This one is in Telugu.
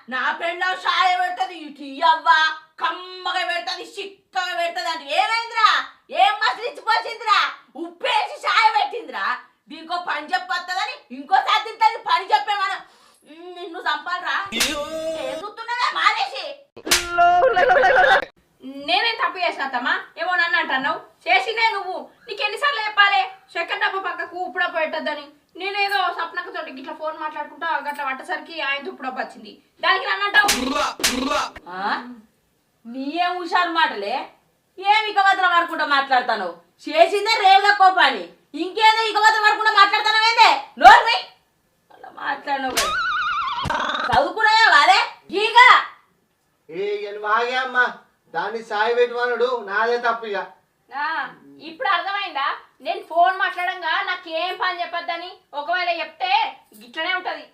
నా ఫ్రెండ్ షాయ పెడుతుంది టీ అవ్వా కమ్మగా పెడుతుంది చిక్కగా పెడుతుంది అంటే ఏమైందిరా ఏం మసలు ఇచ్చిపోసిందిరా ఉప్పేసి షాయ పెట్టిందిరా దీనికో పని చెప్పొస్తుందని ఇంకోసారి తింటుంది పని చెప్పే మనం నిన్ను చంపాలరా ఎదుగుతున్నదా మానేసి నేనేం తప్పు చేసిన అత్తమ్మా ఏమో నన్ను అంటున్నావు చేసినే నువ్వు నీకు ఎన్నిసార్లు చెప్పాలి చక్కెర డబ్బా పక్కకు ఉప్పుడప్ప పెట్టద్దని నేనేదో సప్నక తోటి ఇట్లా ఫోన్ మాట్లాడుకుంటా గట్లా పట్టసరికి ఆయన ఉప్పుడప్ప వచ్చింది దానికి నన్ను అంటావు నీయేం హుషారు మాటలే ఏం ఇక వద్ద పడుకుంటా మాట్లాడతాను చేసిందే రేవుగా కోపాని ఇంకేదో ఇక వద్ద పడుకుంటా మాట్లాడతానవేందే నోర్మి అలా మాట్లాడినావు చదువుకున్నాయా వారే గీగా బాగే అమ్మా దాన్ని సాయి పెట్టుకున్నాడు నాదే తప్పు ఇక ఇప్పుడు అర్థమైందా నేను ఫోన్ మాట్లాడంగా నాకేం పని చెప్పొద్దని ఒకవేళ చెప్తే ఇట్లనే ఉంటది